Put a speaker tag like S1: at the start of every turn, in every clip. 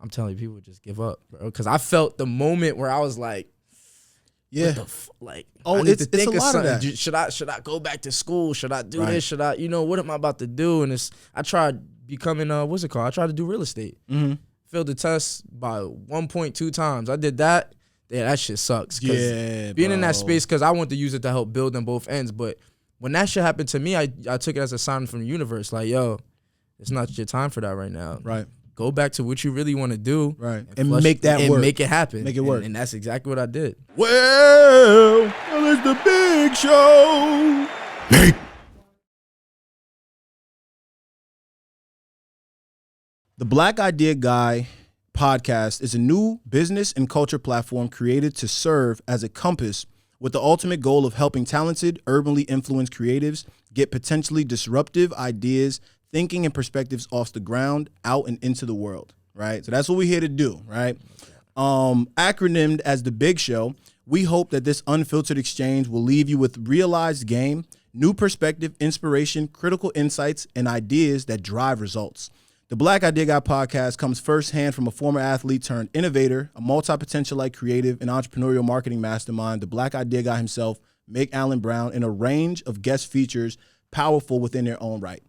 S1: I'm telling you, people would just give up, bro. Because I felt the moment where I was like,
S2: yeah,
S1: like,
S2: oh,
S1: I need
S2: it's
S1: to think
S2: a lot of that.
S1: Should I go back to school? Should I do this? Should I, what am I about to do? And I tried becoming, what's it called? I tried to do real estate.
S2: Mm-hmm.
S1: Failed the test by 1.2 times. I did that. Yeah, that shit sucks.
S2: Yeah,
S1: being in that space, because I want to use it to help build on both ends. But when that shit happened to me, I took it as a sign from the universe. Like, yo, it's not your time for that right now.
S2: Right.
S1: Go back to what you really want to do.
S2: Right. And make that work.
S1: Make it happen.
S2: Make it work.
S1: And that's exactly what I did.
S2: Well, it's the big show. The Black Idea Guy podcast is a new business and culture platform created to serve as a compass with the ultimate goal of helping talented, urbanly influenced creatives get potentially disruptive ideas, thinking, and perspectives off the ground out and into the world, right? So that's what we're here to do, right? Acronymed as The Big Show, we hope that this unfiltered exchange will leave you with realized game, new perspective, inspiration, critical insights, and ideas that drive results. The Black Idea Guy podcast comes firsthand from a former athlete turned innovator, a multi-potentialite creative and entrepreneurial marketing mastermind, the Black Idea Guy himself, Mick Allen Brown, and a range of guest features powerful within their own right.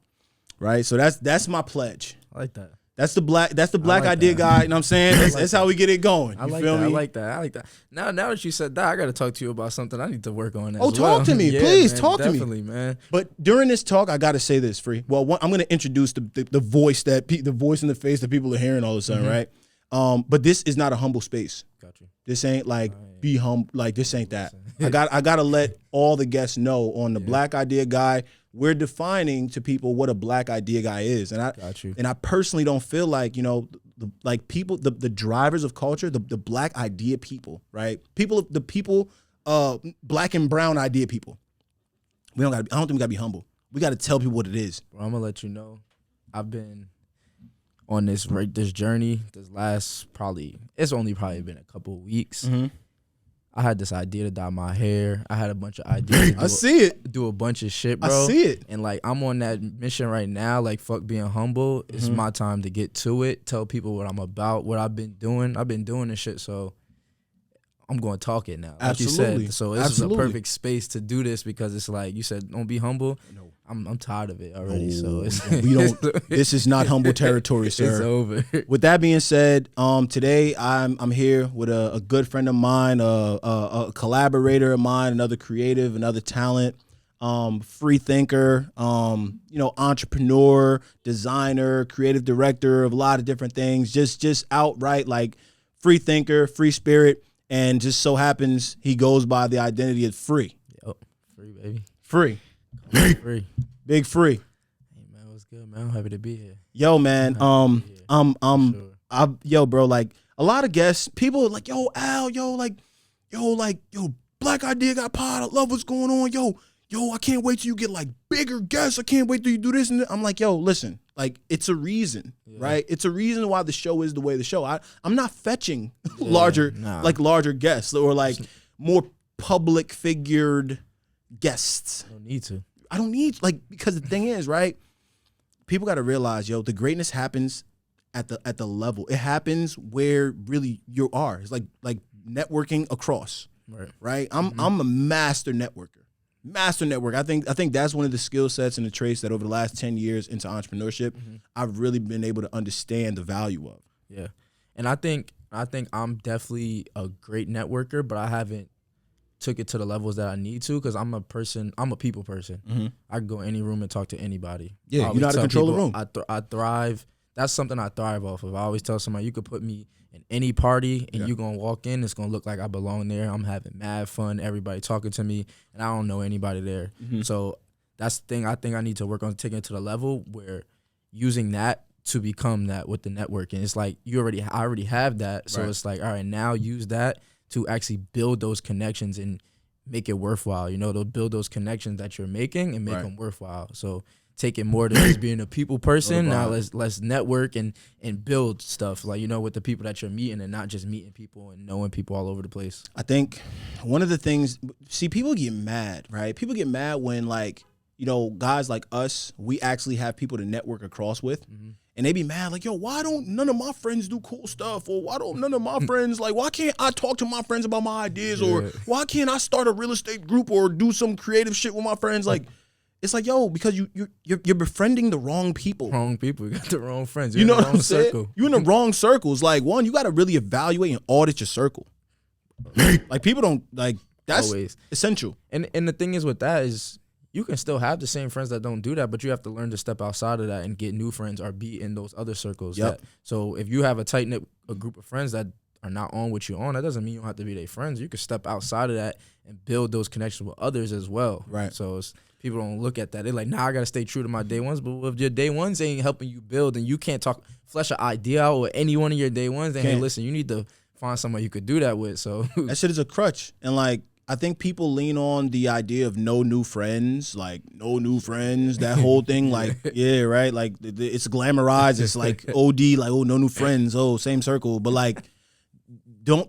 S2: Right? So that's my pledge.
S1: I like that.
S2: That's the black idea guy, you know what I'm saying? That's how we get it going.
S1: I like that. I like that. Now that you said that, I got to talk to you about something I need to work on as well.
S2: Talk to me.
S1: Yeah,
S2: please,
S1: man,
S2: talk to me.
S1: Definitely, man.
S2: But during this talk, I got to say this, Free. Well, I'm going to introduce the voice the voice in the face that people are hearing all of a sudden, right? But this is not a humble space.
S1: Got you.
S2: This ain't like be humble. Like this ain't that. I got to let all the guests know on the Black Idea Guy. We're defining to people what a Black Idea Guy is, and I personally don't feel like the drivers of culture, the Black idea people, right? Black and brown idea people. I don't think we gotta be humble. We got to tell people what it is.
S1: Bro, I'm gonna let you know. I've been on this journey. This last it's only been a couple of weeks.
S2: Mm-hmm.
S1: I had this idea to dye my hair. I had a bunch of ideas.
S2: I see it.
S1: Do a bunch of shit, bro.
S2: I see it.
S1: And I'm on that mission right now. Like, fuck being humble. It's my time to get to it. Tell people what I'm about, what I've been doing. I've been doing this shit, so I'm going to talk it now. Like
S2: Absolutely.
S1: you said. So this is a perfect space to do this because it's like you said, don't be humble. No. I'm tired of it already. No, so
S2: we don't. This is not humble territory, sir.
S1: It's over.
S2: With that being said, today I'm here with a good friend of mine, a collaborator of mine, another creative, another talent, free thinker, entrepreneur, designer, creative director of a lot of different things. Just outright like free thinker, free spirit, and just so happens he goes by the identity of Free.
S1: Yo, free baby.
S2: Free.
S1: Free.
S2: Big Free.
S1: Hey man, what's good, man? I'm happy to be here.
S2: Yo, man. Yo, bro, like a lot of guests, people are like, yo, Al, yo, Black Idea Guy pod. I love what's going on. Yo, I can't wait till you get like bigger guests. I can't wait till you do this and that. I'm like, yo, listen, like it's a reason, right? It's a reason why the show is the way the show. I'm not fetching larger guests or like more public figured guests.
S1: I don't need to.
S2: I don't need because the thing is, right? People got to realize, yo, the greatness happens at the level. It happens where really you are. It's like networking across, right? I'm a master networker. I think that's one of the skill sets and the traits that over the last 10 years into entrepreneurship, I've really been able to understand the value of.
S1: Yeah, and I think I'm definitely a great networker, but I haven't took it to the levels that I need to because I'm a people person. Mm-hmm. I can go in any room and talk to anybody. Yeah, you know how to control the room. I thrive. That's something I thrive off of. I always tell somebody, you could put me in any party and you're going to walk in, it's going to look like I belong there. I'm having mad fun, everybody talking to me, and I don't know anybody there. Mm-hmm. So that's the thing I think I need to work on, taking it to the level where using that to become that with the networking. It's like I already have that, so it's like, all right, now use that to actually build those connections and make it worthwhile. To build those connections that you're making and make them worthwhile. So take it more than just being a people person. Now let's network and build stuff with the people that you're meeting and not just meeting people and knowing people all over the place.
S2: I think one of the things, people get mad, right? People get mad when guys like us, we actually have people to network across with. Mm-hmm. and they be mad like, yo, why don't none of my friends do cool stuff? Or why don't none of my friends, like, why can't I talk to my friends about my ideas? Or why can't I start a real estate group or do some creative shit with my friends? Like, it's like, yo, because you're befriending the wrong people.
S1: Wrong people. You got the wrong friends.
S2: You know what I'm saying? Circle. You're in the wrong circles. Like, one, you got to really evaluate and audit your circle. Like, people don't, like, that's always essential.
S1: And the thing is with that is you can still have the same friends that don't do that, but you have to learn to step outside of that and get new friends or be in those other circles.
S2: Yep.
S1: So if you have a tight-knit group of friends that are not on what you're on, that doesn't mean you don't have to be their friends. You can step outside of that and build those connections with others as well.
S2: Right.
S1: So people don't look at that. They're like, nah, I got to stay true to my day ones. But if your day ones ain't helping you build and you can't flesh an idea out with any one of your day ones, then hey, listen, you need to find someone you could do that with. So
S2: that shit is a crutch. And like, I think people lean on the idea of no new friends, like no new friends, that whole thing. Like, yeah, right. Like it's glamorized. It's like OD, like, oh, no new friends. Oh, same circle. But like,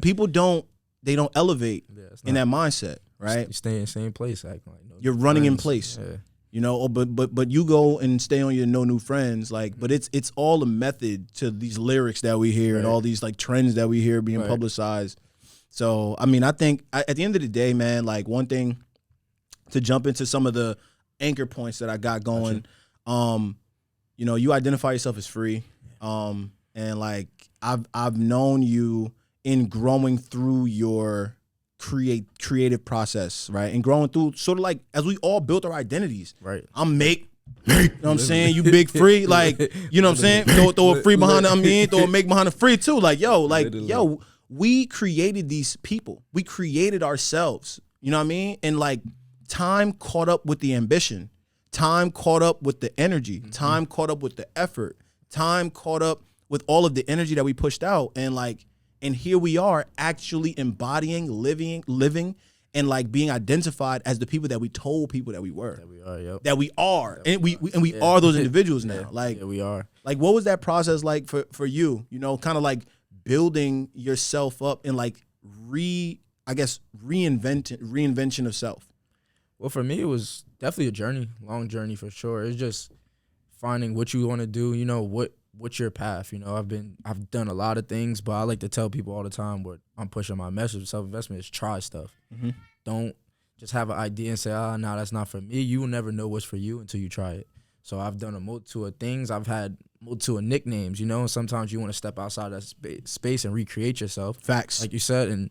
S2: people don't elevate in that mindset, right?
S1: You stay in the same place, acting like no
S2: you're running friends. In place, you know. But you go and stay on your no new friends, like. But it's all a method to these lyrics that we hear and all these like trends that we hear being publicized. So I mean, I think at the end of the day, man, like one thing to jump into some of the anchor points that I got going, you know, you identify yourself as free, and like I've known you in growing through your creative process, right? And growing through sort of like as we all built our identities.
S1: Right.
S2: I'm Make. You know what I'm saying? You Big Free. Like, you know what I'm saying? Throw a free behind it. Throw a Make behind the free too. Like, yo, we created these people. We created ourselves. You know what I mean? And like time caught up with the ambition. Time caught up with the energy. Time caught up with the effort. Time caught up with all of the energy that we pushed out. And here we are actually embodying, living, and like being identified as the people that we told people that we were.
S1: That we are, yep.
S2: That we are. And we are those individuals now. Like,
S1: we are.
S2: Like, what was that process like for you? You know, kind of like building yourself up and like reinvention of self.
S1: Well, for me, it was definitely a journey, long journey for sure. It's just finding what you want to do. You know, what's your path? You know, I've done a lot of things, but I like to tell people all the time what I'm pushing my message with self-investment is try stuff. Don't just have an idea and say, no, that's not for me. You will never know what's for you until you try it. So I've done a multitude of things. I've had multitude of nicknames, you know, and sometimes you want to step outside that space and recreate yourself.
S2: Facts.
S1: Like you said, and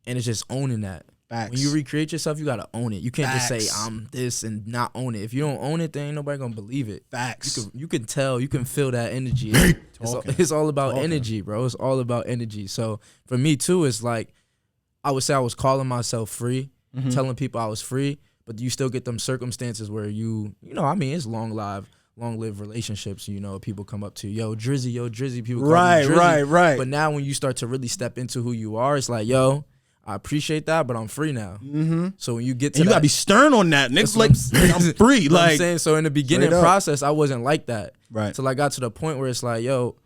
S1: it's just owning that.
S2: Facts.
S1: When you recreate yourself, you got to own it. You can't just say, I'm this and not own it. If you don't own it, then ain't nobody going to believe it.
S2: Facts.
S1: You can tell, you can feel that energy. It's all about energy, bro. It's all about energy. So for me, too, it's like, I would say I was calling myself free, telling people I was free, but you still get them circumstances where you know, I mean, it's long-lived relationships. You know, people come up to you, yo, Drizzy, people call me Drizzy. Right. But now when you start to really step into who you are, it's like, yo, I appreciate that, but I'm free now. So when you get to
S2: you gotta be stern on that, nigga. Like, I'm free. Like,
S1: I'm saying, so in the beginning process, I wasn't like that.
S2: Right.
S1: Till I got to the point where it's like, yo,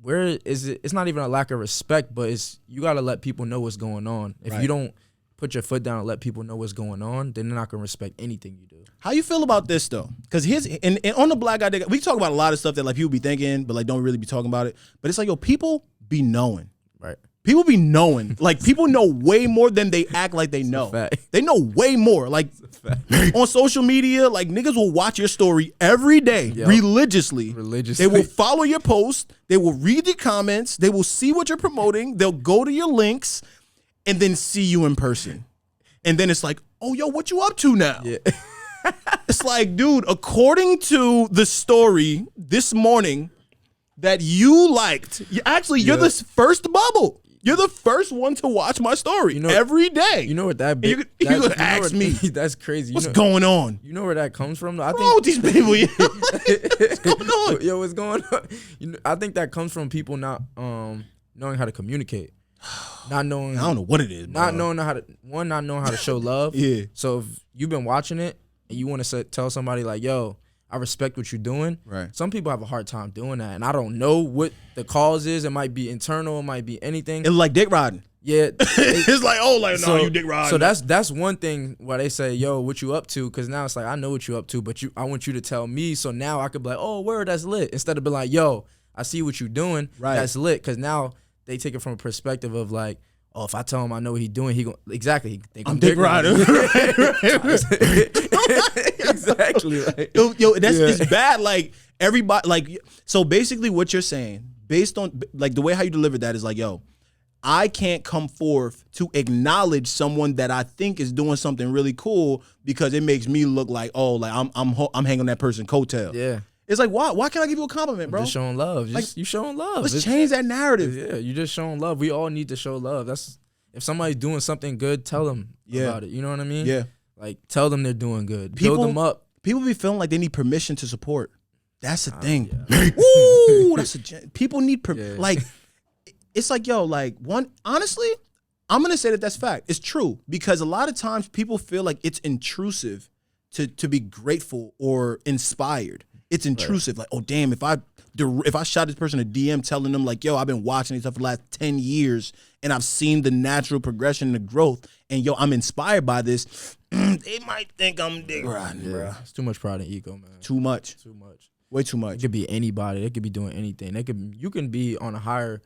S1: where is it? It's not even a lack of respect, but you gotta let people know what's going on. If you don't put your foot down and let people know what's going on, then they're not gonna respect anything you do.
S2: How you feel about this though? Because and on the Black Guy, we talk about a lot of stuff that like people be thinking, but like don't really be talking about it. But it's like, yo, people be knowing.
S1: Right.
S2: People be knowing. Like, people know way more than they act like they know. They know way more. Like, on social media, like, niggas will watch your story every day, religiously. They will follow your post. They will read the comments. They will see what you're promoting. They'll go to your links and then see you in person. And then it's like, oh, yo, what you up to now? Yeah. It's like, dude, according to the story this morning that you liked, you're the first bubble. You're the first one to watch my story every day. You know what that big? You're gonna ask me.
S1: That's crazy.
S2: What's going on?
S1: You know where that comes from?
S2: I think these people. What's going on?
S1: Yo, what's going on? I think that comes from people not knowing how to communicate, not knowing.
S2: I don't know what it is.
S1: Not knowing how to show love.
S2: Yeah.
S1: So if you've been watching it and you want to tell somebody like, yo, I respect what you're doing.
S2: Right.
S1: Some people have a hard time doing that, and I don't know what the cause is. It might be internal. It might be anything.
S2: It's like dick riding.
S1: Yeah.
S2: It's like, oh, like,
S1: So-
S2: no, you dick riding.
S1: So that's one thing why they say, yo, what you up to? Because now it's like, I know what you up to, but I want you to tell me. So now I could be like, oh, word, that's lit. Instead of being like, yo, I see what you doing.
S2: Right.
S1: That's lit. Because now they take it from a perspective of like, oh, if I tell him I know what he doing, he going exactly. He think
S2: I'm dick riding.
S1: Exactly. Like,
S2: Yo, it's bad. Like, everybody, like, so basically what you're saying, based on, like, the way how you delivered that is like, yo, I can't come forth to acknowledge someone that I think is doing something really cool because it makes me look like, oh, like I'm hanging on that person's coattail.
S1: yeah.
S2: It's like, why can't I give you a compliment, bro?
S1: Just showing love. You showing love.
S2: Let's change that narrative.
S1: Yeah, you just showing love. We all need to show love. That's if somebody's doing something good, tell them about it. You know what I mean?
S2: Yeah.
S1: Like, tell them they're doing good.
S2: People-
S1: Build them up.
S2: People be feeling like they need permission to support. That's the thing.
S1: Yeah.
S2: Woo! People need
S1: Yeah.
S2: like. It's like, yo, like, honestly, I'm gonna say that's fact. It's true because a lot of times people feel like it's intrusive to be grateful or inspired. It's intrusive. Like, oh damn, if I shot this person a DM telling them like, yo, I've been watching these stuff for the last 10 years and I've seen the natural progression and the growth, and yo, I'm inspired by this. They might think I'm dick riding, bro.
S1: It's too much pride and ego, man.
S2: Too much.
S1: Too much.
S2: Way too
S1: It
S2: much.
S1: could be anybody. They could be doing anything. You can be on a higher,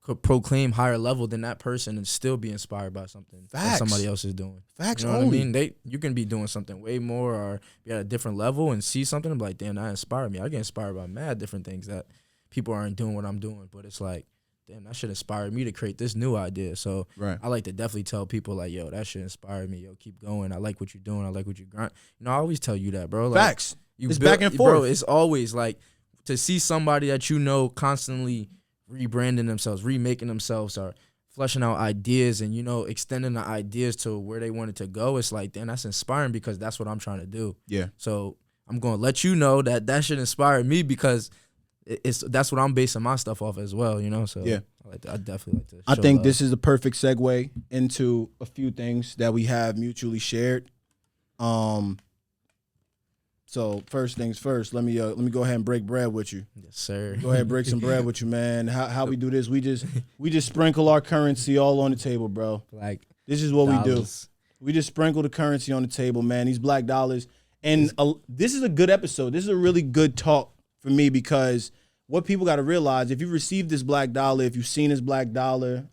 S1: could proclaim higher level than that person and still be inspired by something
S2: Facts.
S1: that somebody else is doing.
S2: Facts
S1: You know what I
S2: only.
S1: mean? You can be doing something way more or be at a different level and see something and be like, damn, that inspired me. I get inspired by mad different things that people aren't doing what I'm doing. But it's like, damn, that should inspire me to create this new idea. So
S2: Right.
S1: I like to definitely tell people like, yo, that should inspire me. Yo, keep going. I like what you're doing. I like what you grind. You know, I always tell you that, bro. Like,
S2: Facts. It's
S1: build-
S2: back and forth.
S1: Bro, it's always like to see somebody that you know constantly rebranding themselves, remaking themselves, or fleshing out ideas and, you know, extending the ideas to where they want it to go. It's like, damn, that's inspiring because that's what I'm trying to do.
S2: Yeah.
S1: So I'm going to let you know that should inspire me because that's what I'm basing my stuff off as well, you know? So
S2: Yeah.
S1: I definitely like to
S2: I
S1: show
S2: think
S1: love.
S2: this is the perfect segue into a few things that we have mutually shared. So first things first, let me go ahead and break bread with you.
S1: Yes, sir.
S2: Go ahead and break some bread with you, man. How we do this? We just sprinkle our currency all on the table, bro.
S1: Like,
S2: This is what we do.
S1: dollars.
S2: We just sprinkle the currency on the table, man. These black dollars. And this is a good episode. This is a really good talk for me because what people got to realize, if you received this black dollar, if you've seen this black dollar,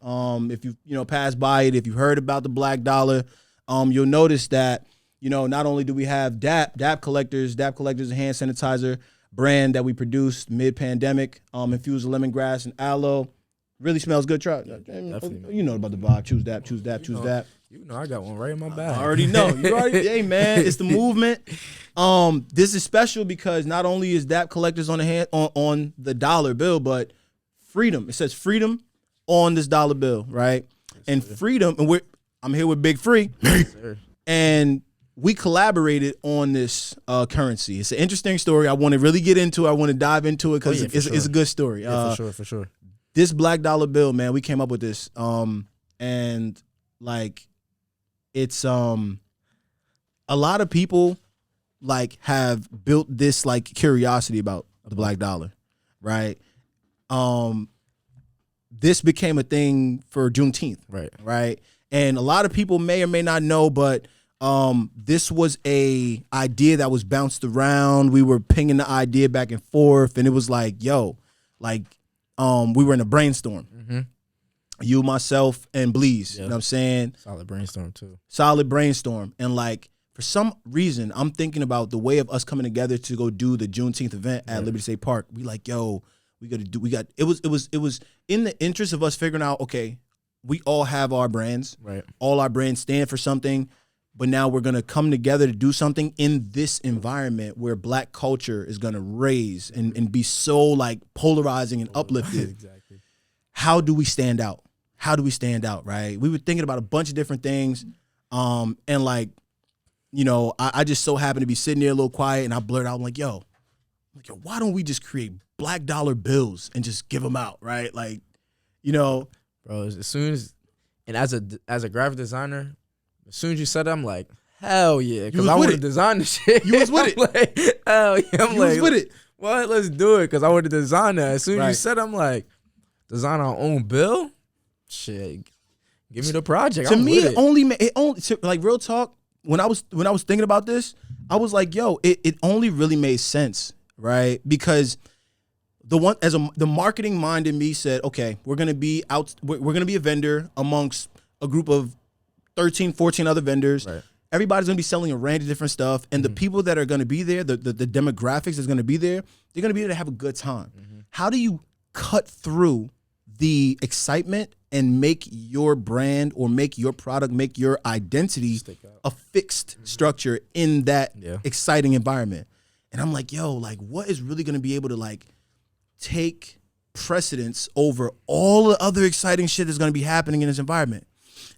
S2: if you passed by it, if you heard about the black dollar, you'll notice that, you know, not only do we have DAP collectors, a hand sanitizer brand that we produced mid-pandemic, infused with lemongrass and aloe. Really smells good. Try.
S1: Definitely.
S2: You know about the vibe. Choose that.
S1: You know, I got one right in my bag.
S2: I already know. Hey man, it's the movement. This is special because not only is DAP collectors on on the dollar bill, but freedom. It says freedom on this dollar bill, right?
S1: Yes,
S2: and
S1: sir.
S2: freedom, and I'm here with Big Free,
S1: Yes, sir.
S2: and we collaborated on this currency. It's an interesting story. I want to really get into it. I want to dive into it because
S1: Oh, yeah, for
S2: it's a
S1: sure.
S2: good story.
S1: Yeah, for sure.
S2: This black dollar bill, man, we came up with this. And like it's a lot of people like have built this like curiosity about the black dollar, right? This became a thing for Juneteenth, right? And a lot of people may or may not know, but this was a idea that was bounced around. We were pinging the idea back and forth, and it was like, yo, like we were in a brainstorm.
S1: Mm-hmm.
S2: You, myself, and Bleeze.
S1: Yeah.
S2: You know what I'm saying?
S1: Solid brainstorm too.
S2: Solid brainstorm. And like for some reason, I'm thinking about the way of us coming together to go do the Juneteenth event at Liberty State Park. We like, yo, it was in the interest of us figuring out, okay, we all have our brands.
S1: Right.
S2: All our brands stand for something, but now we're gonna come together to do something in this environment where black culture is gonna raise and be so like polarizing and uplifted.
S1: Exactly.
S2: How do we stand out? Right? We were thinking about a bunch of different things. And like, you know, I just so happened to be sitting there a little quiet and I blurted out, I'm like, yo, why don't we just create black dollar bills and just give them out, right? Like, you know.
S1: Bro, as soon as, and as a graphic designer, as soon as you said it, I'm like, hell yeah, because I want to design the shit.
S2: You was with it.
S1: Like, hell yeah. I'm
S2: you
S1: like,
S2: was with it.
S1: What? Let's do it, because I want to design that. As soon as
S2: Right.
S1: you said, I'm like, design our own bill? Shit, give me the project.
S2: To
S1: I'm
S2: me,
S1: with
S2: it only like real talk. When I was thinking about this, I was like, yo, it only really made sense, right? Because the marketing mind in me said, okay, we're gonna be a vendor amongst a group of 13, 14 other vendors.
S1: Right.
S2: Everybody's gonna be selling a range of different stuff, and the people that are gonna be there, the demographics that's gonna be there, they're gonna be there to have a good time. How do you cut through the excitement and make your brand or make your product, make your identity a fixed structure in that exciting environment? And I'm like, yo, like, what is really gonna be able to like take precedence over all the other exciting shit that's gonna be happening in this environment?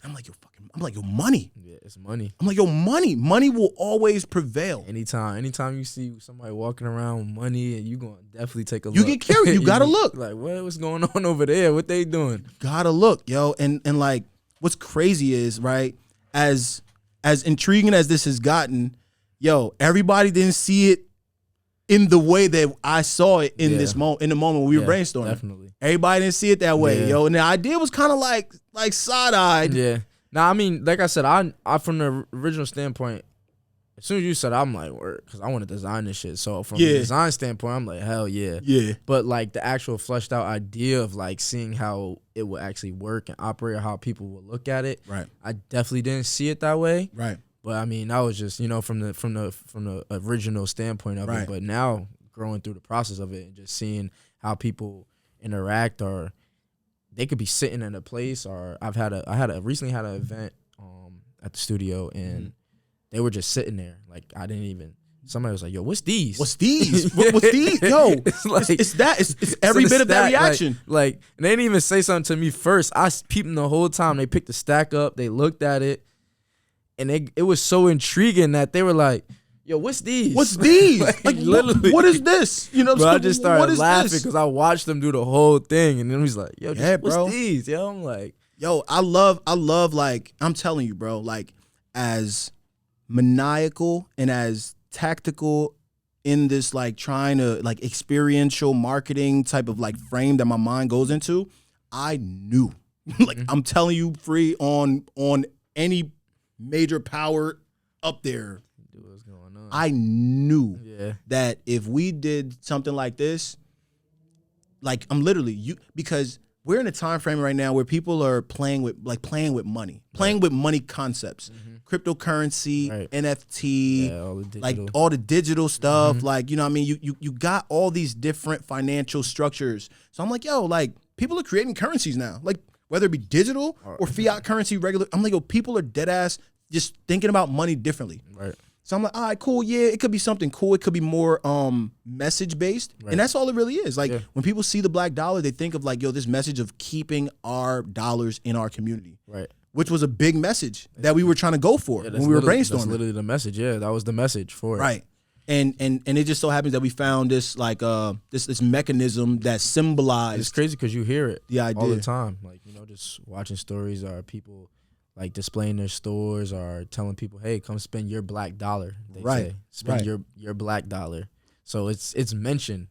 S2: And I'm like, yo, money.
S1: Yeah, it's money.
S2: I'm like, yo, money will always prevail.
S1: Anytime you see somebody walking around with money, and you gonna definitely take a look.
S2: You get curious. You gotta look.
S1: Like, what's going on over there? What they doing?
S2: Gotta look, yo. And like, what's crazy is, right, as intriguing as this has gotten, yo, everybody didn't see it in the way that I saw it in this moment, in the moment when we were brainstorming.
S1: Definitely.
S2: Everybody didn't see it that way, yo. And the idea was kind of like side-eyed.
S1: Yeah. Now, I mean, like I said, I from the original standpoint, as soon as you said, I'm like, word, because I want to design this shit. So from a design standpoint, I'm like, hell yeah.
S2: Yeah.
S1: But like the actual fleshed out idea of like seeing how it will actually work and operate, or how people will look at it.
S2: Right.
S1: I definitely didn't see it that way.
S2: Right.
S1: But I mean, that was just, from the original standpoint of it. But now growing through the process of it and just seeing how people interact, or they could be sitting in a place, or I recently had an event at the studio, and they were just sitting there. Like, somebody was like, yo, what's these?
S2: What's these? What's these? Yo, it's every bit of that reaction.
S1: Like, and they didn't even say something to me first. I peeped them the whole time. They picked the stack up, they looked at it, and it was so intriguing that they were like, yo, what's these?
S2: What's these?
S1: like literally.
S2: What is this? You know,
S1: but I just started laughing because I watched them do the whole thing, and then he's like, yo, what's these? Yo, I'm like,
S2: yo, I love, like, I'm telling you, bro, like, as maniacal and as tactical in this, like, trying to, like, experiential marketing type of, like, frame that my mind goes into, I knew, like, I'm telling you, free on any major power up there,
S1: what's going on?
S2: I knew that if we did something like this, like, I'm literally, because we're in a time frame right now where people are playing with money, with money concepts, cryptocurrency, NFT, all the digital stuff. Like, you know what I mean? You got all these different financial structures. So I'm like, yo, like, people are creating currencies now, like, whether it be digital or fiat currency, regular. I'm like, yo, people are dead ass just thinking about money differently.
S1: Right.
S2: So I'm like, all right, cool. Yeah, it could be something cool. It could be more message based. Right. And that's all it really is. Like, when people see the black dollar, they think of like, yo, this message of keeping our dollars in our community. Right. Which was a big message that we were trying to go for when we were brainstorming.
S1: That's literally the message. Yeah, that was the message for it.
S2: Right. And it just so happens that we found this like this mechanism that symbolized.
S1: It's crazy because you hear it
S2: all
S1: the time. Like, just watching stories, or people like displaying their stores, or telling people, hey, come spend your black dollar. They say, spend your black dollar. So it's mentioned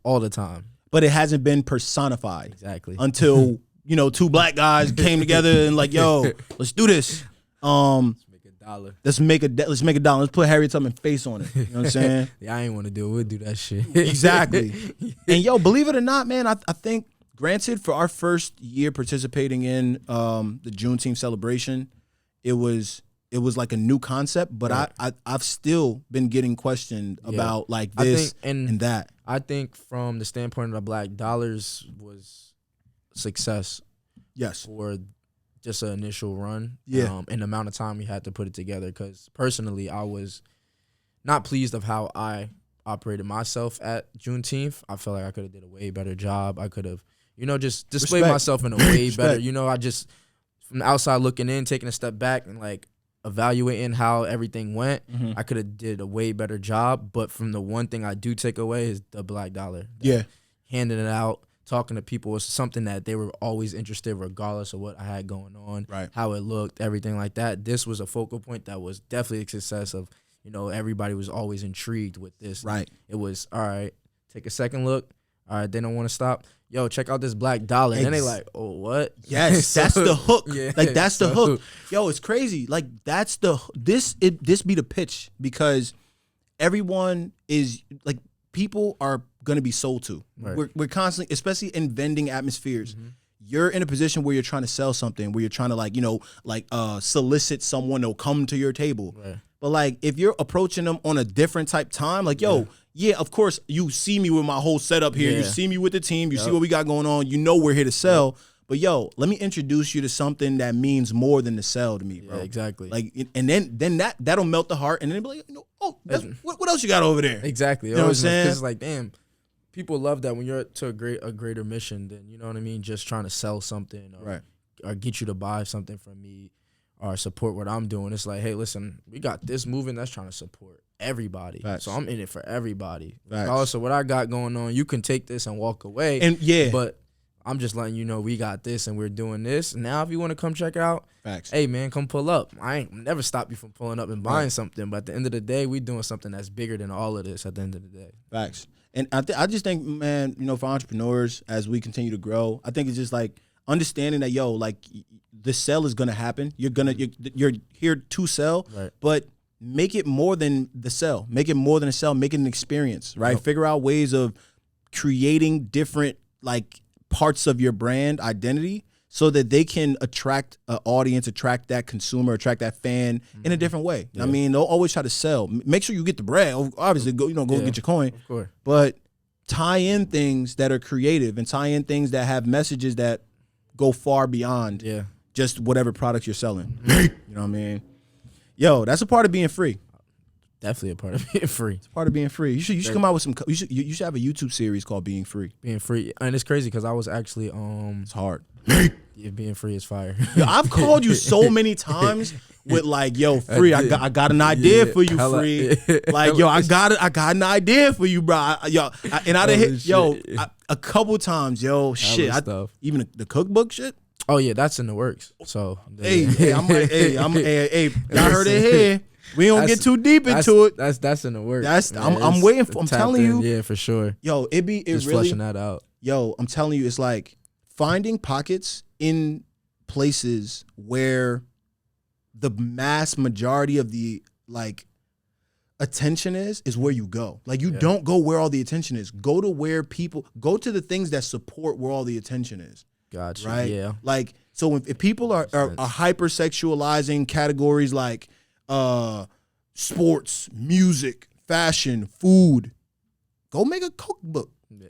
S1: all the time.
S2: But it hasn't been personified.
S1: Exactly.
S2: Until, two black guys came together and like, yo, let's do this. Let's make a dollar. Let's put Harriet Tubman face on it. You know what I'm saying?
S1: I ain't want to do it. We'll do that shit.
S2: Exactly. And yo, believe it or not, man, I think, granted, for our first year participating in the Juneteenth celebration, it was like a new concept, but I've still been getting questioned about like this and that.
S1: I think from the standpoint of the black dollars was success.
S2: Yes.
S1: For just an initial run.
S2: Yeah.
S1: And the amount of time we had to put it together, because personally I was not pleased of how I operated myself at Juneteenth. I felt like I could have did a way better job. I could have, just displayed myself in a way better. I just, from the outside looking in, taking a step back and like evaluating how everything went, I could have did a way better job. But from the one thing I do take away is the black dollar.
S2: Yeah.
S1: Handing it out, talking to people was something that they were always interested, regardless of what I had going on,
S2: right,
S1: how it looked, everything like that. This was a focal point that was definitely a success of, you know, everybody was always intrigued with this.
S2: right.
S1: It was, all right, take a second look. All right, they don't want to stop. Yo, check out this black dollar. And then they like, oh, what?
S2: Yes,
S1: So,
S2: that's the hook.
S1: Yeah,
S2: Like, that's the hook. Yo, it's crazy. Like, that's this be the pitch, because everyone is, like, people are going to be sold to.
S1: Right.
S2: We're constantly, especially in vending atmospheres, you're in a position where you're trying to sell something, where you're trying to, like, you know, like solicit someone to come to your table.
S1: Right.
S2: But, like, if you're approaching them on a different type time, like, yo, yeah, of course, you see me with my whole setup here.
S1: Yeah.
S2: You see me with the team. You see what we got going on. You know we're here to sell.
S1: Yep.
S2: But, yo, let me introduce you to something that means more than the sell to me, bro.
S1: Yeah, exactly.
S2: Like, and then that'll melt the heart, and then they'll be like, you know, oh, what else you got over there?
S1: Exactly.
S2: You know what I'm saying?
S1: Because it's like, damn, people love that when you're to a greater mission than, you know what I mean, just trying to sell something or get you to buy something from me or support what I'm doing. It's like, hey, listen, we got this movement that's trying to support everybody.
S2: Facts.
S1: So I'm in it for everybody.
S2: Facts.
S1: Also, what I got going on, you can take this and walk away.
S2: And
S1: but I'm just letting you know we got this and we're doing this. Now, if you want to come check it out,
S2: Facts.
S1: hey, man, come pull up. I ain't never stop you from pulling up and buying something. But at the end of the day, we doing something that's bigger than all of this at the end of the day.
S2: Facts. And I just think, man, you know, for entrepreneurs, as we continue to grow, I think it's just like understanding that, yo, like, the sell is going to happen. You're here to sell,
S1: Right.
S2: but make it more than the sell. Make it more than a sell. Make it an experience, right?
S1: Yep.
S2: Figure out ways of creating different, like, parts of your brand identity so that they can attract an audience, attract that consumer, attract that fan in a different way.
S1: Yeah.
S2: I mean, they'll always try to sell. Make sure you get the bread. Obviously, go get your coin.
S1: Of course.
S2: But tie in things that are creative and tie in things that have messages that go far beyond just whatever products you're selling. You know what I mean? Yo, that's a part of being free.
S1: Definitely a part of being free.
S2: It's part of being free. You should come out with some. You should have a YouTube series called Being Free.
S1: Being free. And it's crazy because I was actually
S2: It's hard.
S1: yeah, being free is fire.
S2: Yo, I've called you so many times with, like, yo, free. I got an idea for you, free. Like, yo, I got an idea for you, bro. I done hit a couple times, yo. Shit, even the cookbook shit.
S1: Oh yeah, that's in the works. So
S2: Hey, y'all heard it here. We don't get too deep into it.
S1: That's in the works.
S2: I'm waiting for. I'm telling you.
S1: Yeah, for sure.
S2: Yo,
S1: Just
S2: really
S1: fleshing that out.
S2: Yo, I'm telling you, it's like finding pockets in places where the mass majority of the, like, attention is where you go. Like, you don't go where all the attention is. Go to the things that support where all the attention is.
S1: Gotcha.
S2: Right?
S1: Yeah.
S2: Like, so if people are hypersexualizing categories like sports, music, fashion, food, go make a cookbook.
S1: Yeah.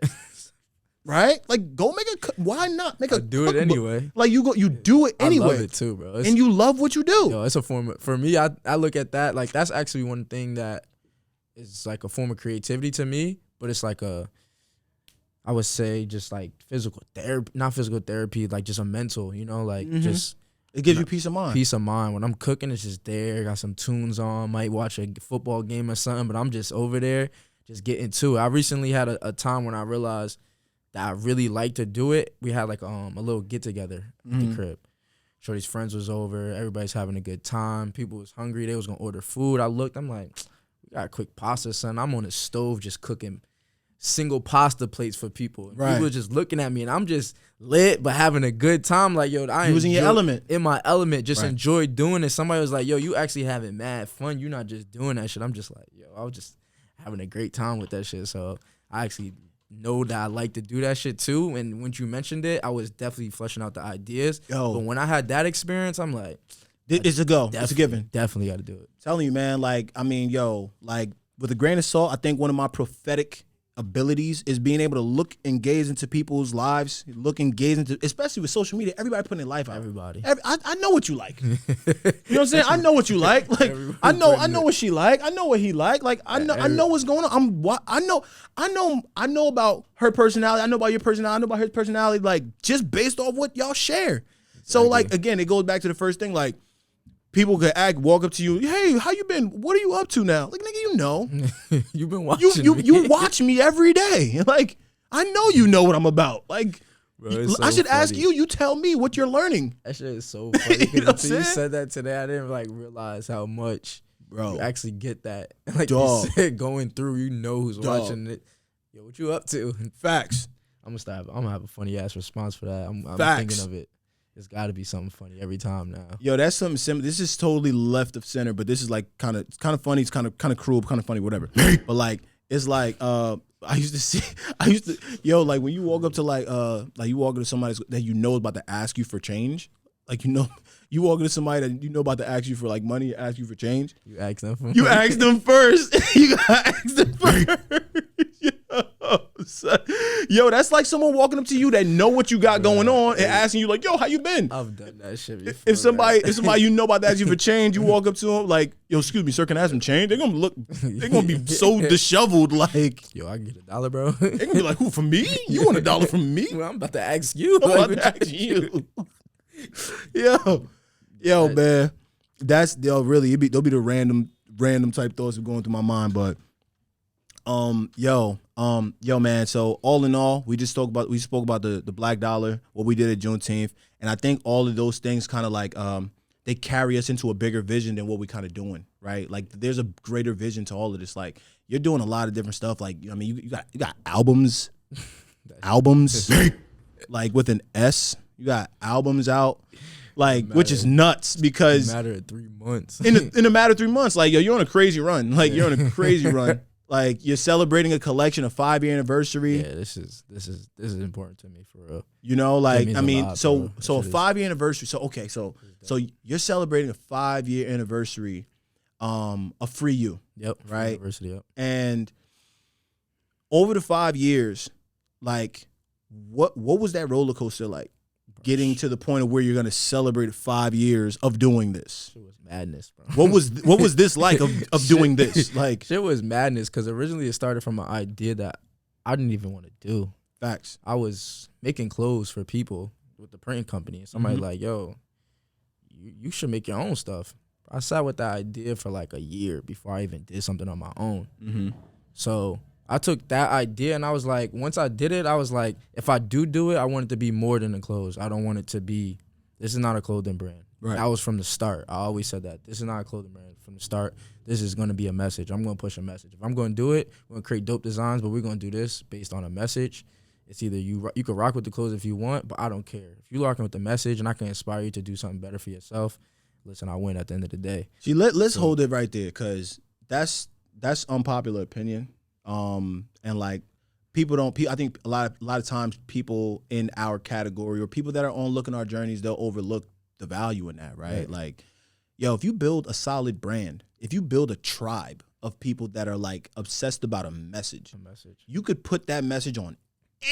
S2: Right? Like, go make why not make a
S1: do it anyway.
S2: Like, you do it anyway.
S1: I love it too, bro.
S2: And you love what you do.
S1: Yo, it's a form of, for me, I look at that, like, that's actually one thing that is like a form of creativity to me, but it's like I would say just like physical therapy, not physical therapy, like just a mental, you know, like just.
S2: It gives you peace of mind.
S1: Peace of mind. When I'm cooking, it's just there. Got some tunes on, might watch a football game or something, but I'm just over there just getting to it. I recently had a time when I realized that I really like to do it. We had like a little get together at the crib. Shorty's friends was over. Everybody's having a good time. People was hungry. They was gonna order food. I looked. I'm like, we got a quick pasta, son. I'm on the stove just cooking single pasta plates for people.
S2: Right.
S1: People just looking at me, and I'm just lit, but having a good time. Like, yo, I
S2: was in your element.
S1: In my element, just
S2: Right.
S1: enjoy doing it. Somebody was like, yo, you actually having mad fun. You're not just doing that shit. I'm just like, yo, I was just having a great time with that shit. So I actually know that I like to do that shit too. And when you mentioned it, I was definitely fleshing out the ideas.
S2: Yo.
S1: But when I had that experience, I'm like,
S2: It's a go. It's a given.
S1: Definitely got to do it.
S2: Telling you, man, like, I mean, yo, like, with a grain of salt, I think one of my prophetic abilities is being able to look and gaze into people's lives, look and gaze into, especially with social media, everybody putting their life out.
S1: Everybody.
S2: I know what you like. You know what I'm saying? I know what you like. Like, I know what she like. I know what he like. Like, I know what's going on. I know about her personality. I know about your personality. I know about his personality. Like, just based off what y'all share. So, like, again, it goes back to the first thing. Like, people could walk up to you, hey, how you been? What are you up to now? Like, nigga, you know.
S1: You've been watching
S2: you watch me every day. Like, I know you know what I'm about. Like,
S1: Bro, so
S2: I should
S1: funny.
S2: ask you. You tell me what you're learning.
S1: That shit is so funny.
S2: You know what I'm
S1: Until you
S2: saying?
S1: said that today, I didn't like realize how much
S2: Bro,
S1: you actually get that. Like
S2: Dog.
S1: you said, going through, you know who's
S2: Dog.
S1: watching it. Yo, what you up to?
S2: facts.
S1: I'm gonna have a funny ass response for that. I'm
S2: Facts.
S1: thinking of it. It's got to be something funny every time now.
S2: Yo, that's something similar. This is totally left of center, but this is like kind of funny. It's kind of cruel, kind of funny, whatever. But like, it's like I used to yo, like when you walk up to like you walk into somebody that you know is about to ask you for change, like you walk into somebody that you know about to ask you for like money, ask you for change.
S1: You ask them for
S2: You ask them first. You gotta ask them first. Yo, that's like someone walking up to you that know what you got going on and asking you like, "Yo, how you been?"
S1: I've done that shit before.
S2: If somebody you know about to ask you for change, you walk up to them like, "Yo, excuse me, sir, can I have some change?" They're gonna be so disheveled, like,
S1: Yo, I can get $1, bro.
S2: they're gonna be like, "Who, from me? You want $1 from me?"
S1: Well, I'm about to ask you.
S2: I'm about to ask you. Yo, man, that's really they'll be the random type thoughts going through my mind, but yo, man. So all in all, we spoke about the black dollar, what we did at Juneteenth, and I think all of those things kind of like they carry us into a bigger vision than what we kind of doing, right? Like there's a greater vision to all of this. Like you're doing a lot of different stuff. Like I mean, you got albums, like with an S. You got albums out, like which is nuts because
S1: in a matter of 3 months.
S2: in a matter of 3 months, like yo, you're on a crazy run. Like you're on a crazy run. Like you're celebrating a collection, a 5-year anniversary.
S1: Yeah, this is important to me for real.
S2: You know, like I mean,
S1: lot,
S2: so
S1: bro.
S2: a 5-year anniversary. So okay, so you're celebrating a 5-year anniversary of Free You.
S1: Yep.
S2: Right.
S1: University. Yep.
S2: And over the 5 years, like what was that roller coaster like? Getting to the point of where you're gonna celebrate 5 years of doing this.
S1: Shit was madness, bro.
S2: What was this like of doing this? Like
S1: shit was madness because originally it started from an idea that I didn't even want to do.
S2: Facts.
S1: I was making clothes for people with the printing company. And somebody like, yo, you should make your own stuff. I sat with that idea for like a year before I even did something on my own. Mm-hmm. So I took that idea and I was like, once I did it, I was like, if I do it, I want it to be more than the clothes. I don't want it to be, this is not a clothing brand.
S2: Right.
S1: That was from the start. I always said that. This is not a clothing brand from the start. This is going to be a message. I'm going to push a message. If I'm going to do it, we're going to create dope designs, but we're going to do this based on a message. It's either you can rock with the clothes if you want, but I don't care. If you're rocking with the message and I can inspire you to do something better for yourself, listen, I win at the end of the day.
S2: See, let's hold it right there because that's unpopular opinion. And like I think a lot of times people in our category or people that are on looking our journeys, they'll overlook the value in that, right? Like, yo, if you build a solid brand, if you build a tribe of people that are like obsessed about a message, you could put that message on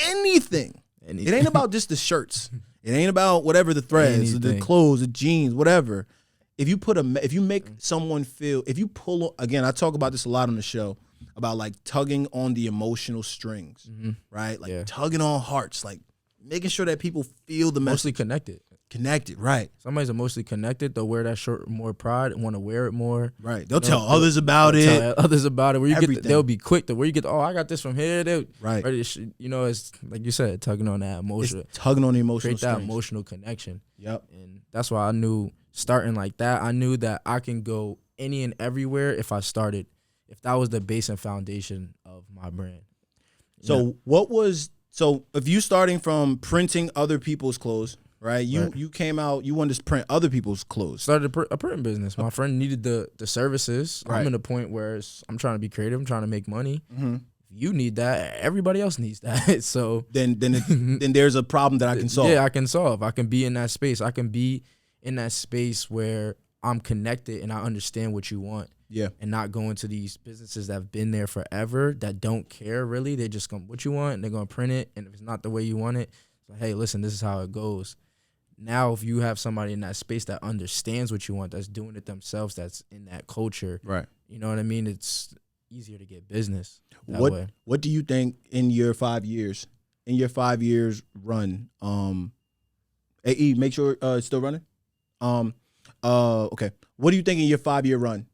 S2: anything. It ain't about just the shirts. It ain't about whatever the threads, the clothes, the jeans, whatever. If you make someone feel, if you pull, again, I talk about this a lot on the show about like tugging on the emotional strings, right? Like tugging on hearts, like making sure that people feel the message.
S1: Mostly connected.
S2: Connected, right.
S1: Somebody's emotionally connected. They'll wear that shirt with more pride and want to wear it more.
S2: Right. They'll tell others about it.
S1: Tell others about it. Where you
S2: Everything.
S1: they'll be quick to where you get, I got this from here. They'll
S2: right.
S1: Ready to, it's like you said, tugging on that emotional.
S2: It's tugging on the emotional
S1: create
S2: strings.
S1: that emotional connection.
S2: Yep.
S1: And that's why I knew starting like that, I knew that I can go any and everywhere if that was the base and foundation of my brand.
S2: So if you starting from printing other people's clothes, right? You came out, you wanted to print other people's clothes.
S1: Started a printing business. My friend needed the services.
S2: Right.
S1: I'm in a point where I'm trying to be creative. I'm trying to make money.
S2: Mm-hmm.
S1: If you need that, everybody else needs that. So
S2: then there's a problem that I can solve.
S1: Yeah, I can solve. I can be in that space. I can be in that space where I'm connected and I understand what you want.
S2: Yeah.
S1: And not go into these businesses that have been there forever that don't care really. They just going what you want and they're going to print it. And if it's not the way you want it, it's like, hey, listen, this is how it goes. Now, if you have somebody in that space that understands what you want, that's doing it themselves, that's in that culture,
S2: right?
S1: You know what I mean? It's easier to get business that way.
S2: What do you think in your 5 years, run? AE, make sure it's still running. Okay. What do you think in your 5-year run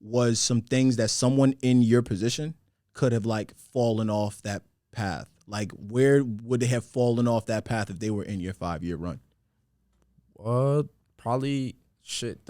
S2: was some things that someone in your position could have like fallen off that path? Like, where would they have fallen off that path if they were in your 5-year run?
S1: Probably shit.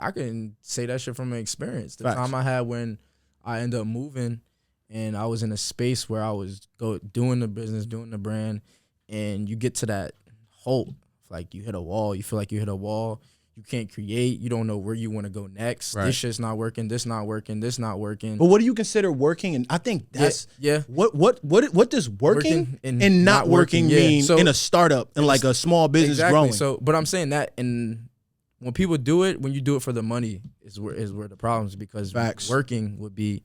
S1: I can say that shit from experience. The
S2: Facts.
S1: time I had when I ended up moving, and I was in a space where I was doing the business, doing the brand, and you get to that halt, like you hit a wall. You feel like you hit a wall. You can't create. You don't know where you want to go next.
S2: Right.
S1: This shit's not working. This not working. This not working.
S2: But what do you consider working? And I think that's
S1: yeah.
S2: What does working and not working mean in a startup and like a small business growing?
S1: So, but I'm saying that, and when people do it, when you do it for the money, is where the problem is, because
S2: Facts.
S1: Working would be,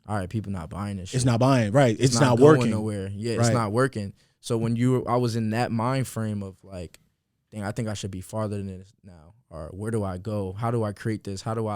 S1: all right, people not buying this shit.
S2: It's not buying, right? It's not
S1: going
S2: working
S1: nowhere. Yeah,
S2: right.
S1: It's not working. So when I was in that mind frame of like, dang, I think I should be farther than this now. Or where do I go? How do I create this? How do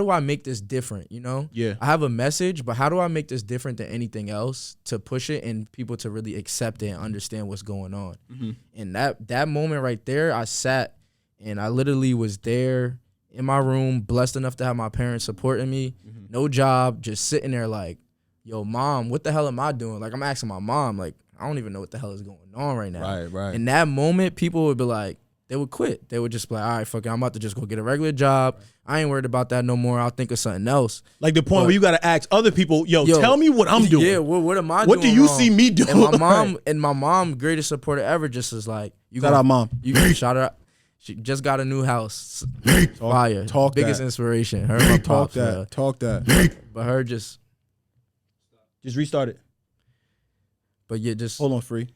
S1: I make this different? You know?
S2: Yeah.
S1: I have a message, but how do I make this different than anything else to push it and people to really accept it and understand what's going on?
S2: Mm-hmm.
S1: And that moment right there, I sat and I literally was there in my room, blessed enough to have my parents supporting me, no job, just sitting there like, yo, mom, what the hell am I doing? Like, I'm asking my mom, like, I don't even know what the hell is going on right now.
S2: Right.
S1: In that moment, people would be like, they would quit. They would just be like, all right, fuck it, I'm about to just go get a regular job. I ain't worried about that no more. I'll think of something else.
S2: Like the point where you got to ask other people, yo, tell me what I'm doing.
S1: Yeah, what am I doing?
S2: What do you
S1: wrong?
S2: see me doing?
S1: And my mom, greatest supporter ever, just is like,
S2: shout out, mom.
S1: You shout her out. She just got a new house. Fire.
S2: Talk
S1: biggest
S2: that.
S1: inspiration. Her and my pops.
S2: Talk that.
S1: But her just
S2: restart it.
S1: But yeah, just
S2: hold on, free.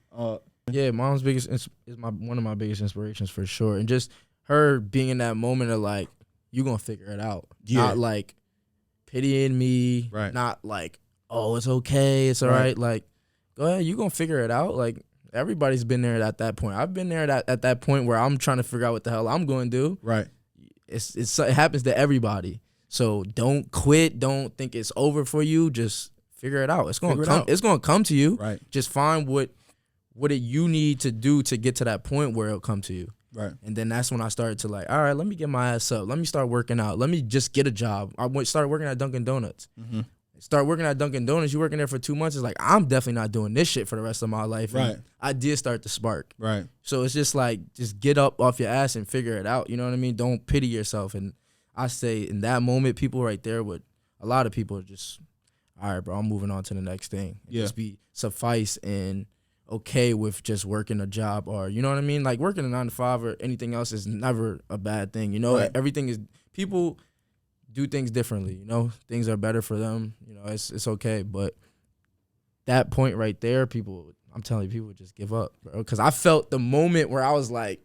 S1: Yeah, mom's biggest is one of my biggest inspirations for sure. And just her being in that moment of like, you gonna figure it out.
S2: Yeah.
S1: Not like pitying me.
S2: Right.
S1: Not like, oh, it's okay, it's all right. Like, go ahead, you gonna figure it out. Like, everybody's been there at that point. I've been there at that point where I'm trying to figure out what the hell I'm going to do.
S2: Right.
S1: It happens to everybody. So don't quit. Don't think it's over for you. Just figure it out. It's going to come. It's going to come to you.
S2: Right.
S1: Just find what you need to do to get to that point where it'll come to you.
S2: Right.
S1: And then that's when I started to like, all right, let me get my ass up. Let me start working out. Let me just get a job. I started working at Dunkin' Donuts.
S2: Mm-hmm.
S1: Start working at Dunkin' Donuts. You working there for 2 months. It's like, I'm definitely not doing this shit for the rest of my life.
S2: Right.
S1: And I did start to spark.
S2: Right.
S1: So it's just like, just get up off your ass and figure it out. You know what I mean? Don't pity yourself. And I say in that moment, people right there a lot of people are just, all right, bro, I'm moving on to the next thing.
S2: Yeah.
S1: Just be suffice and okay with just working a job, or, you know what I mean? Like, working a 9-to-5 or anything else is never a bad thing. You know, everything is, people do things differently, you know, things are better for them, you know, it's okay. But that point right there, I'm telling you, people would just give up, bro. Because I felt the moment where I was like,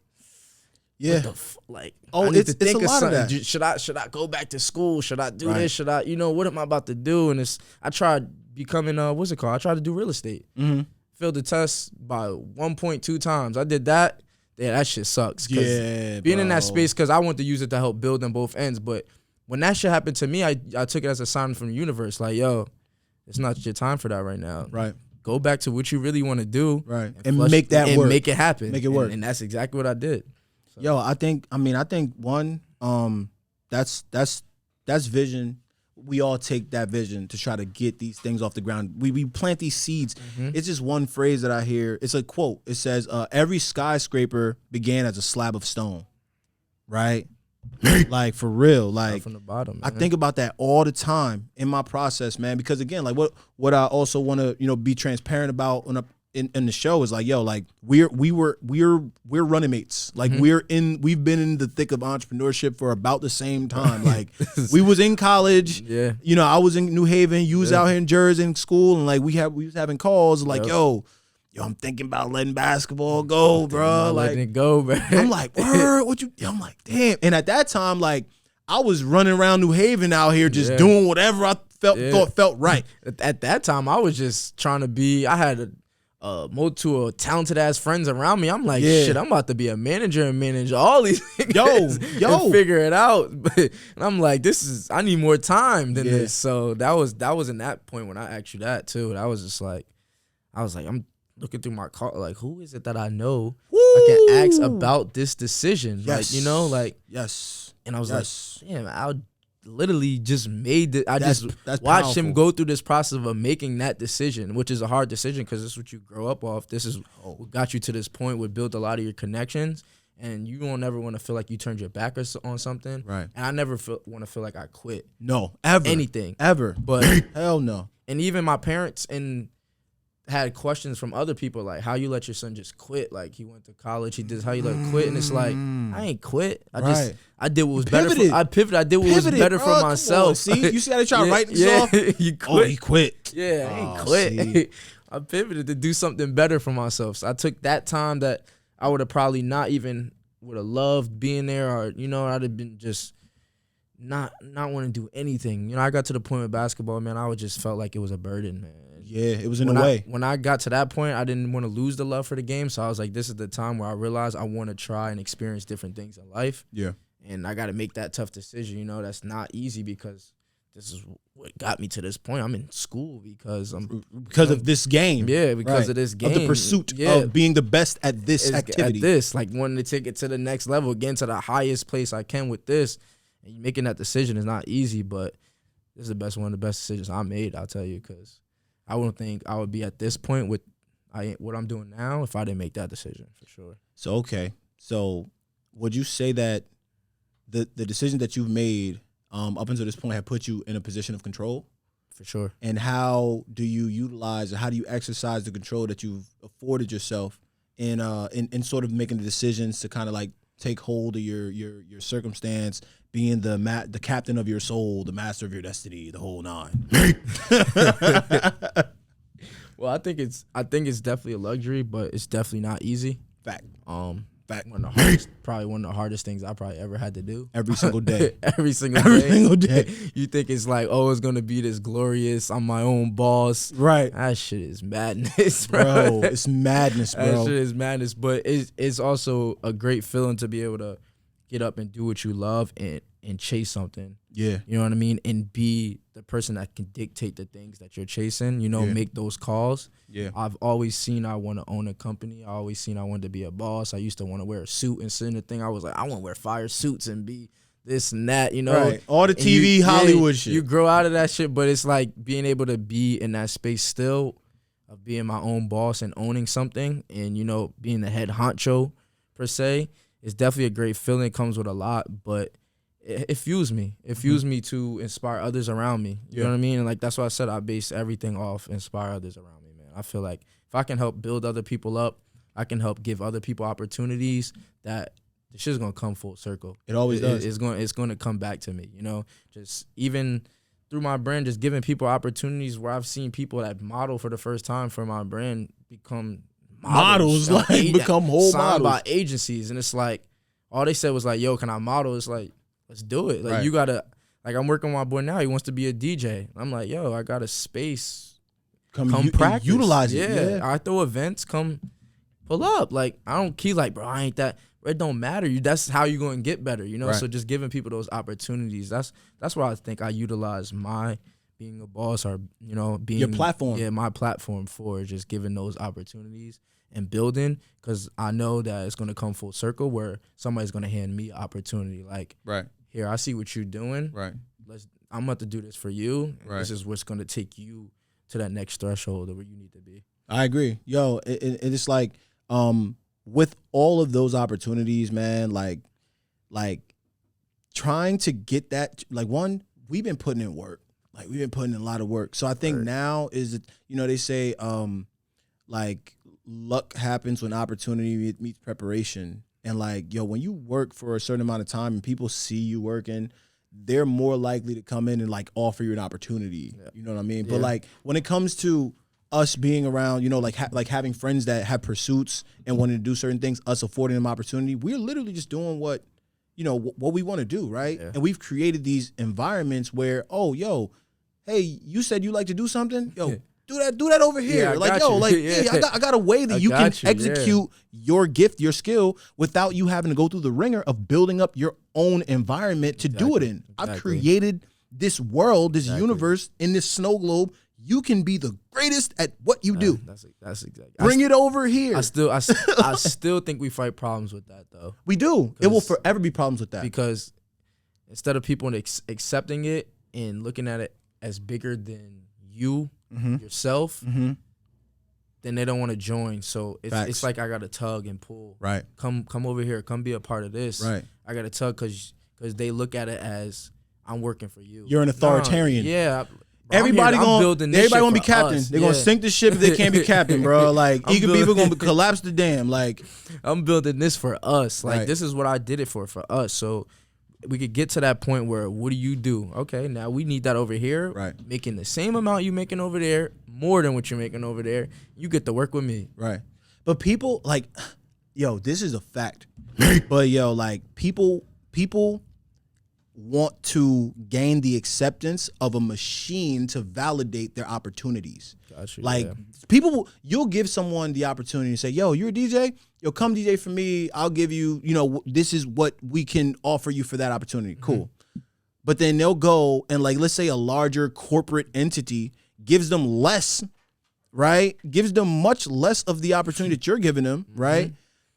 S2: yeah,
S1: like,
S2: oh,
S1: I need to
S2: it's
S1: think
S2: a
S1: of
S2: lot of
S1: something.
S2: that.
S1: Should I go back to school? Should I do this? Should I, you know, what am I about to do? And I tried becoming what's it called? I tried to do real estate.
S2: Mm-hmm.
S1: Failed the test by 1.2 times. I did that. Yeah, that shit sucks.
S2: Yeah,
S1: being in that space, because I want to use it to help build on both ends. But when that shit happened to me, I took it as a sign from the universe. Like, yo, it's not your time for that right now.
S2: Right. Go
S1: back to what you really want to do.
S2: Right. And make that work.
S1: Make it happen.
S2: Make it work.
S1: And that's exactly what I did. So.
S2: Yo, I think one, that's vision. We all take that vision to try to get these things off the ground. We plant these seeds. Mm-hmm. It's just one phrase that I hear. It's a quote. It says, every skyscraper began as a slab of stone. Right? Like, for real. Like,
S1: from the bottom,
S2: I think about that all the time in my process, man. Because again, like what I also want to, you know, be transparent about in the show is like, yo, like we're running mates. Like,
S1: mm-hmm.
S2: we've been in the thick of entrepreneurship for about the same time. Like, we was in college.
S1: Yeah.
S2: You know, I was in New Haven. You was out here in Jersey in school, and like we was having calls like, yo, I'm thinking about letting basketball go, bro. Like,
S1: letting it go, man.
S2: I'm like, word, what you? I'm like, damn. And at that time, like, I was running around New Haven out here just doing whatever I thought felt right.
S1: At that time, I was just trying to be. I had multiple talented ass friends around me. I'm like, shit, I'm about to be a manager and manage all these things.
S2: Yo,
S1: and figure it out. And I'm like, I need more time than this. So that was in that point when I asked you that too. And I was just like, I'm looking through my car, like, who is it that I know I can ask about this decision? Like, you know, like,
S2: yes.
S1: And I was like, damn, literally just made it. I
S2: That's
S1: just watched him
S2: powerful.
S1: go through this process of making that decision, which is a hard decision because this is what you grow up off. This is what got you to this point, would build a lot of your connections, and you won't ever want to feel like you turned your back on something.
S2: Right.
S1: And I never want to feel like I quit.
S2: No, ever.
S1: Anything.
S2: Ever.
S1: But
S2: hell no.
S1: And even my parents had questions from other people, like, how you let your son just quit? Like, he went to college, he did, how you let him quit? And it's like, I ain't quit. I did what was better for, I pivoted. I did what was better for myself.
S2: See, you see how they try to write this off?
S1: You quit.
S2: Oh, he quit.
S1: Yeah, I ain't quit. I pivoted to do something better for myself. So I took that time that I would have probably not even would have loved being there, or, you know, I'd have been just not want to do anything. You know, I got to the point with basketball, man, I would just felt like it was a burden, man.
S2: Yeah, it was in a way.
S1: When I got to that point, I didn't want to lose the love for the game. So I was like, this is the time where I realized I want to try and experience different things in life.
S2: Yeah.
S1: And I got to make that tough decision. You know, that's not easy because this is what got me to this point. I'm in school because
S2: of this game.
S1: Yeah, because of this game.
S2: Of the pursuit of being the best at this activity.
S1: At this, like wanting to take it to the next level, getting to the highest place I can with this. And making that decision is not easy, but this is one of the best decisions I made, I'll tell you, because I wouldn't think I would be at this point with what I'm doing now if I didn't make that decision, for sure.
S2: So, okay. So, would you say that the decision that you've made up until this point have put you in a position of control?
S1: For sure.
S2: And how do you utilize, or how do you exercise the control that you've afforded yourself in sort of making the decisions to kind of like take hold of your circumstance, being the captain of your soul, the master of your destiny, the whole nine?
S1: Well, I think it's definitely a luxury, but it's definitely not easy.
S2: Fact.
S1: One of the hardest things I probably ever had to do.
S2: Every single day.
S1: Every single day. You think it's like, oh, it's gonna be this glorious, I'm my own boss.
S2: Right.
S1: That shit is madness,
S2: bro. It's madness, bro.
S1: That shit is madness. But it's also a great feeling to be able to get up and do what you love and chase something. Yeah. You know what I mean? And be the person that can dictate the things that you're chasing, you know, make those calls. Yeah. I've always seen I want to own a company. I always seen I wanted to be a boss. I used to want to wear a suit and sit in the thing. I was like, I want to wear fire suits and be this and that, you know. Right.
S2: All the TV, Hollywood shit.
S1: You grow out of that shit, but it's like being able to be in that space still of being my own boss and owning something and, you know, being the head honcho per se. It's definitely a great feeling. It comes with a lot, but it fuels me. It fuels me to inspire others around me. You know what I mean? And like that's why I said I base everything off inspire others around me, man. I feel like if I can help build other people up, I can help give other people opportunities, that the shit's gonna come full circle.
S2: It always does.
S1: It's gonna come back to me, you know? Just even through my brand, just giving people opportunities where I've seen people that model for the first time for my brand become models like become whole signed models by agencies. And it's like all they said was like, yo, can I model? It's like, let's do it. Like you gotta, like I'm working with my boy now. He wants to be a DJ. I'm like, yo, I got a space. Come practice.
S2: Utilize it.
S1: Yeah. I throw events. Come pull up. Like I don't keep like, bro, I ain't that. It don't matter. That's how you gonna get better. You know. Right. So just giving people those opportunities. That's why I think I utilize my being a boss, or you know, being
S2: your platform.
S1: Yeah, my platform for just giving those opportunities and building, because I know that it's gonna come full circle where somebody's gonna hand me opportunity. Like, right here, I see what you're doing. Right, I'm about to do this for you. Right, this is what's gonna take you to that next threshold of where you need to be.
S2: I agree, yo. It's like, with all of those opportunities, man. Like trying to get that. Like one, we've been putting in work. Like we've been putting in a lot of work. So I think now is, you know, they say, like, luck happens when opportunity meets preparation. And like, yo, when you work for a certain amount of time and people see you working, they're more likely to come in and like offer you an opportunity. Yeah. You know what I mean? Yeah. But like when it comes to us being around, you know, like having friends that have pursuits and wanting to do certain things, us affording them opportunity, we're literally just doing what, you know, what we want to do, right? Yeah. And we've created these environments where, oh, yo, hey, you said you like to do something? Yo, do that over here.
S1: Yeah,
S2: like, yo, like, hey, I got a way that you can execute your gift, your skill, without you having to go through the ringer of building up your own environment to do it in. I've created this world, this universe, in this snow globe. You can be the greatest at what you do. That's exactly. Bring it over here.
S1: I still think we fight problems with that, though.
S2: We do. It will forever be problems with that.
S1: Because instead of people accepting it and looking at it as bigger than you yourself, then they don't want to join. So it's like I got to tug and pull.
S2: Right.
S1: Come over here. Come be a part of this.
S2: Right.
S1: I got to tug because they look at it as I'm working for you.
S2: You're an authoritarian.
S1: Yeah.
S2: Everybody gonna be captain. They're gonna sink the ship if they can't be captain, bro. Like people gonna collapse the dam. Like
S1: I'm building this for us. Like
S2: Right.
S1: this is what I did it for us. So we could get to that point where what do you do? Okay, now we need that over here.
S2: Right.
S1: Making the same amount you making over there, more than what you're making over there. You get to work with me.
S2: Right. But people like, yo, this is a fact. But yo, like people want to gain the acceptance of a machine to validate their opportunities.
S1: Gotcha,
S2: like you'll give someone the opportunity to say, yo, you're a DJ? Yo, come DJ for me. I'll give you, this is what we can offer you for that opportunity. Cool. But then they'll go and like, let's say a larger corporate entity gives them less, right? Gives them much less of the opportunity that you're giving them, right?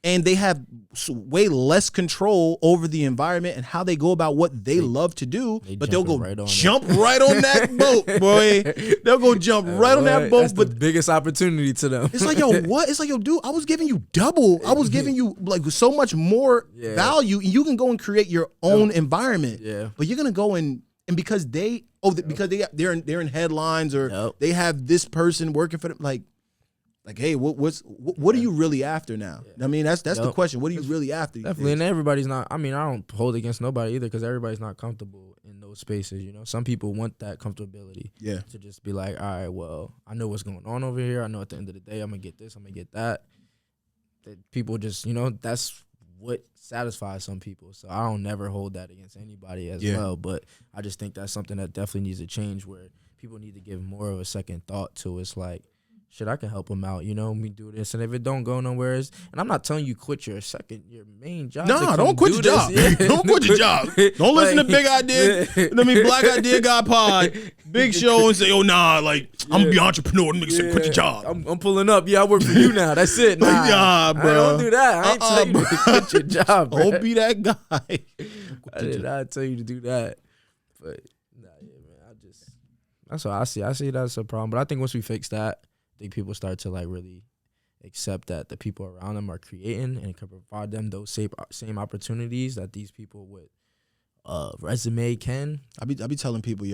S2: And they have way less control over the environment and how they go about what they love to do. But they'll go jump right on that boat, boy. They'll go jump right on that boat.
S1: That's the biggest opportunity to them.
S2: It's like, yo, what? It's like, yo, dude, I was giving you double. I was giving you like so much more value. And you can go and create your own environment.
S1: Yeah.
S2: But you're gonna go and because they're in headlines or they have this person working for them, like, hey, what are you really after now? I mean, that's the question. What are you really after?
S1: Definitely, and everybody's not. I mean, I don't hold against nobody either because everybody's not comfortable in those spaces. Some people want that comfortability. Yeah. To just be like, all right, well, I know what's going on over here. I know at the end of the day, I'm gonna get this. I'm gonna get that. That people just, that's what satisfies some people. So I don't never hold that against anybody as well. But I just think that's something that definitely needs to change where people need to give more of a second thought to. It's like, shit, I can help them out, we do this. And if it don't go nowhere, and I'm not telling you quit your main job.
S2: No, don't quit your job. Don't quit your job. Don't listen to Big Idea. Black Idea Guy Pod, Big Show, and say, oh, nah, like, I'm going to be an entrepreneur. Nigga say, quit your job.
S1: I'm pulling up. Yeah, I work for you now. That's it. Nah, bro. I don't do that. I ain't telling you to quit your job, bro.
S2: Don't be that guy.
S1: I did not tell you to do that. But, man, that's what I see. I see that's a problem. But I think once we fix that, I think people start to like really accept that the people around them are creating and can provide them those same opportunities that these people with resume can.
S2: I be telling people, yo,